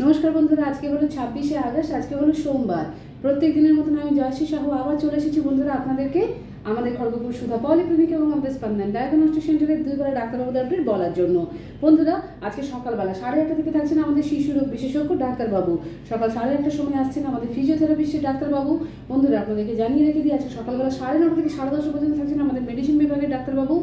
নমস্কার বন্ধুরা, আজকে হলো 26শে আগস্ট। আজকে হলো সোমবার। প্রত্যেক দিনের মতন আমি জয়শ্রী সাহু আবার চলে এসেছি বন্ধুরা আপনাদেরকে আমাদের খড়গপুর সুধা পলিক্লিনিক এবং আমাদের স্পন্দন ডায়াগনস্টিক সেন্টারের দুইবার ডাক্তারবাবুদের আপডেট বলার জন্য। বন্ধুরা, আজকে সকালবেলা 8:30 থেকে থাকছেন আমাদের শিশু রোগ বিশেষজ্ঞ ডাক্তারবাবু। সকাল 8:30টার সময় আসছেন আমাদের ফিজিওথেরাপিস্টের ডাক্তারবাবু। বন্ধুরা, আপনাদেরকে জানিয়ে রেখে দিই, আজকে সকালবেলা 9:30 থেকে 10:30 পর্যন্ত থাকছেন আমাদের মেডিসিন বিভাগের ডাক্তারবাবু।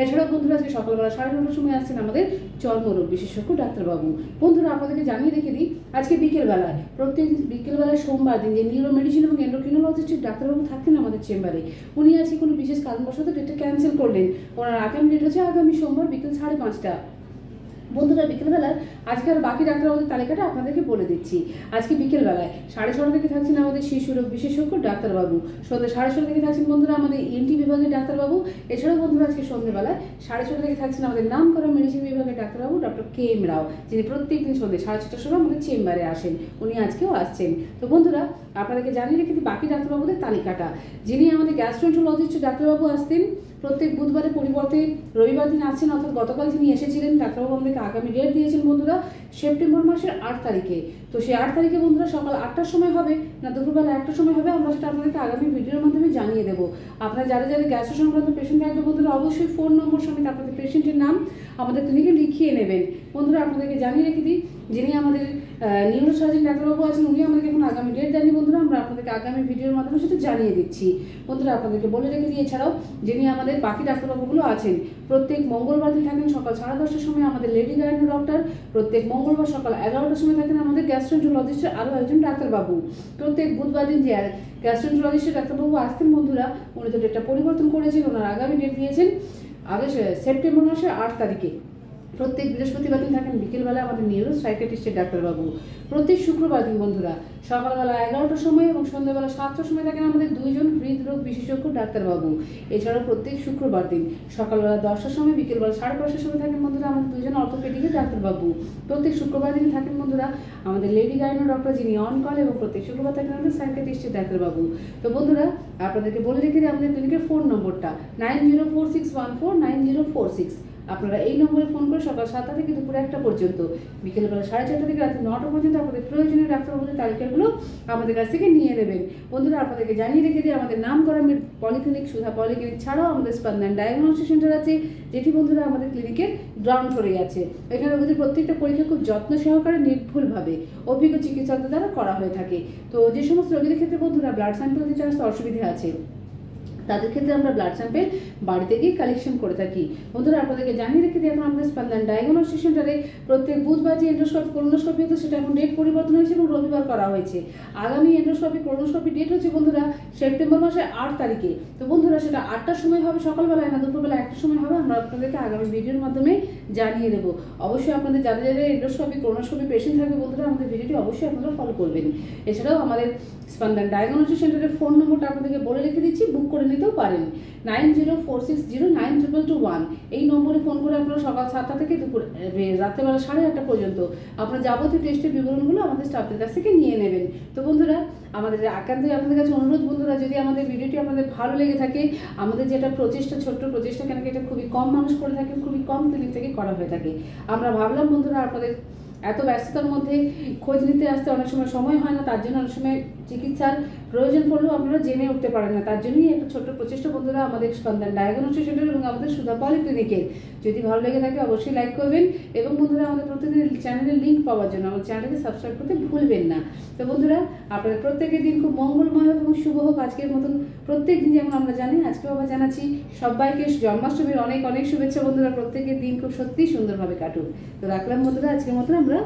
এছাড়াও বন্ধুরা, আজকে সকালবেলা 9:30টার সময় আসছেন আমাদের চর্মরোগ বিশেষজ্ঞ ডাক্তারবাবু। বন্ধুরা, আপনাদেরকে জানিয়ে রেখে দিই, আজকে বিকেলবেলায় প্রত্যেক বিকেলবেলায় সোমবার দিন যে নিউরো মেডিসিন এবং এন্ডোক্রিনোলজিস্ট ডাক্তারবাবু থাকতেন আমাদের চেম্বারে, উনি আজকে কোনো বিশেষ কারণবশত ডেটটা ক্যান্সেল করলেন। ওনার আগামী ডেট হচ্ছে আগামী সোমবার বিকেল 5:30। বন্ধুরা, বিকেলবেলার আজকের বাকি ডাক্তারবাবুদের তালিকাটা আপনাদেরকে বলে দিচ্ছি। আজকে বিকেলবেলায় 6:30 থেকে থাকছেন আমাদের শিশু রোগ বিশেষজ্ঞ ডাক্তারবাবু। সন্ধ্যে 6:30 থেকে থাকছেন বন্ধুরা আমাদের ইএনটি বিভাগের ডাক্তারবাবু। এছাড়াও বন্ধুরা, আজকে সন্ধ্যেবেলায় 6:30 থেকে থাকছেন আমাদের নাম করা মেডিসিন বিভাগের ডাক্তারবাবু ডক্টর কে এম রাও, যিনি প্রত্যেকদিন সন্ধ্যে 6:30টার সময় আমাদের চেম্বারে আসেন। উনি আজকেও আসছেন। তো বন্ধুরা, আপনাদেরকে জানিয়ে রেখে দিই বাকি ডাক্তারবাবুদের তালিকাটা। যিনি আমাদের গ্যাস্ট্রোএন্টারোলজিস্ট ডাক্তারবাবু আসতেন প্রত্যেক বুধবারের পরিবর্তে রবিবার দিন আসছেন, অর্থাৎ গতকাল যিনি এসেছিলেন ডাক্তারবাবু আমাদেরকে আগামী ডেট দিয়েছেন বন্ধুরা সেপ্টেম্বর মাসের 8 তারিখে। তো সেই 8 তারিখে বন্ধুরা সকাল 8টার সময় হবে না দুপুরবেলা 1টার সময় হবে, আমরা সেটা আপনাদেরকে আগামী ভিডিওর মাধ্যমে জানিয়ে দেবো। আপনারা যারা যারা গ্যাস্ট্রো সংক্রান্ত পেশেন্ট থাকবে বন্ধুরা, অবশ্যই ফোন নম্বর সমেত আপনাদের পেশেন্টের নাম আমাদের ক্লিনিকে লিখিয়ে নেবেন। বন্ধুরা, আপনাদেরকে জানিয়ে রেখে দিই, যিনি আমাদের নিউরোসার্জন ডাক্তারবাবু আছেন উনি আমাদেরকে এখন আগামী ডেট দেননি বন্ধুরা, আমরা আপনাদেরকে আগামী ভিডিওর মাধ্যমে সেটা জানিয়ে দিচ্ছি। বন্ধুরা, আপনাদেরকে বলে রেখে দিই, এছাড়াও যিনি আমাদের বাকি ডাক্তারবাবুগুলো আছেন প্রত্যেক মঙ্গলবার দিন থাকেন সকাল 10:30টার সময় আমাদের লেডি গাইনো ডক্টর। প্রত্যেক মঙ্গলবার সকাল 11টার সময় থাকেন আমাদের গ্যাস্ট্রোএন্টারোলজিস্টের আরও একজন ডাক্তারবাবু। প্রত্যেক বুধবার দিন যে গ্যাস্ট্রোএন্টারোলজিস্টের ডাক্তারবাবু আসতেন বন্ধুরা, উনি তো ডেটটা পরিবর্তন করেছেন, ওনার আগামী ডেট দিয়েছেন সেপ্টেম্বর মাসের 8 তারিখে। প্রত্যেক বৃহস্পতিবার দিন থাকেন বিকেলবেলা আমাদের নিউরো সাইকিয়াট্রিস্টের ডাক্তারবাবু। প্রত্যেক শুক্রবার দিন বন্ধুরা সকালবেলা 11টার সময় এবং সন্ধ্যাবেলা 7টার সময় থাকেন আমাদের দুইজন হৃদরোগ বিশেষজ্ঞ ডাক্তারবাবু। এছাড়াও প্রত্যেক শুক্রবার দিন সকালবেলা 10টার সময় বিকেলবেলা 5:30টার সময় থাকেন বন্ধুরা আমাদের দুইজন অর্থোপেডিকের ডাক্তারবাবু। প্রত্যেক শুক্রবার দিন থাকেন বন্ধুরা আমাদের লেডি গাইনো ডক্টর, যিনি অন কল, এবং প্রত্যেক শুক্রবার থাকেন আমাদের সাইকিয়াট্রিস্টের ডাক্তারবাবু। তো বন্ধুরা, আপনাদেরকে বলে রেখে দিই আমাদের ক্লিনিকের ফোন নম্বরটা 9046149046। আপনারা এই নম্বরে ফোন করে সকাল 7টা থেকে দুপুর 1টা পর্যন্ত, বিকেলবেলা 4:30 থেকে রাত 9টা পর্যন্ত আপনাদের প্রয়োজনীয় ডাক্তারবাবুদের তালিকাগুলো আমাদের কাছ থেকে নিয়ে নেবেন। বন্ধুরা, আপনাদেরকে জানিয়ে রেখে দিই আমাদের নাম করা পলিক্লিনিক সুধা পলিক্লিনিক ছাড়াও আমাদের স্পন্দন ডায়াগনস্টিক সেন্টার আছে, যেটি বন্ধুরা আমাদের ক্লিনিকের গ্রাউন্ড ফ্লোরে আছে। এখানে রোগীদের প্রত্যেকটা পরীক্ষা খুব যত্ন সহকারে নির্ভুলভাবে অভিজ্ঞ চিকিৎসকদের দ্বারা করা হয়ে থাকে। তো যে সমস্ত রোগীদের ক্ষেত্রে বন্ধুরা ব্লাড স্যাম্পল দিতে আসতে অসুবিধা আছে, তাদের ক্ষেত্রে আমরা ব্লাড স্যাম্পেল বাড়িতে গিয়ে কালেকশন করে থাকি। বন্ধুরা, আপনাদেরকে জানিয়ে রেখে দিই, এখন আমাদের স্পন্দন ডায়াগনস্টিক সেন্টারে প্রত্যেক বুধবার যে এন্ডোস্কোপি কোলোনোস্কোপি হতো সেটা এখন ডেট পরিবর্তন হয়েছে এবং রবিবার করা হয়েছে। আগামী এন্ডোস্কোপি কোলোনোস্কোপি ডেট হচ্ছে বন্ধুরা সেপ্টেম্বর মাসের 8 তারিখে। তো বন্ধুরা, সেটা 8টার সময় হবে সকালবেলায়, না দুপুরবেলা 1টার সময় হবে, আমরা আপনাদেরকে আগামী ভিডিওর মাধ্যমে জানিয়ে দেবো। অবশ্যই আপনাদের যাদের যাদের এন্ডোস্কোপি কোলোনোস্কোপি পেশেন্ট থাকবে বন্ধুরা, আমাদের ভিডিওটি অবশ্যই আপনারা ফলো করবেন। এছাড়াও আমাদের স্পন্দন ডায়াগনস্টিক সেন্টারের ফোন নম্বরটা আপনাদেরকে বলে রেখে দিচ্ছি, বুক করে নিতেও পারেন 9046092221। এই নম্বরে ফোন করে আপনারা সকাল 7টা থেকে দুপুর রাত্রেবেলা 8:30 পর্যন্ত আপনার যাবতীয় টেস্টের বিবরণগুলো আমাদের স্টাফদের কাছ থেকে নিয়ে নেবেন। তো বন্ধুরা, আমাদের একান্তই আপনাদের কাছে অনুরোধ বন্ধুরা, যদি আমাদের ভিডিওটি আপনাদের ভালো লেগে থাকে, আমাদের যেটা প্রচেষ্টা, ছোট্ট প্রচেষ্টা, কেন এটা খুবই কম মানুষ করে থাকেন, খুবই কম ক্লিনিক থেকে করা হয়ে থাকে। আমরা ভাবলাম বন্ধুরা, আপনাদের এত ব্যস্ততার মধ্যে খোঁজ নিতে আসতে অনেক সময় হয় না, তার জন্য অনেক সময় চিকিৎসার প্রয়োজন পড়লেও আপনারা জেনে উঠতে পারেন না, তার জন্যই একটা ছোট্ট প্রচেষ্টা বন্ধুরা আমাদের স্পন্দন ডায়াগনস্টিক সেন্টার এবং আমাদের সুধা পলিক্লিনিকের। যদি ভালো লেগে থাকে অবশ্যই লাইক করবেন, এবং বন্ধুরা আমাদের প্রত্যেকদিন চ্যানেলের লিঙ্ক পাওয়ার জন্য আমার চ্যানেলকে সাবস্ক্রাইব করতে ভুলবেন না। তো বন্ধুরা, আপনাদের প্রত্যেকের দিন খুব মঙ্গলময় হোক এবং শুভ হোক। আজকের মতন প্রত্যেক দিন যেমন আমরা জানি, আজকেও আবার জানাচ্ছি সবাইকে জন্মাষ্টমীর অনেক অনেক শুভেচ্ছা বন্ধুরা। প্রত্যেকের দিন খুব সত্যিই সুন্দরভাবে কাটুক। তো রাখলাম বন্ধুরা, আজকের মতন আমরা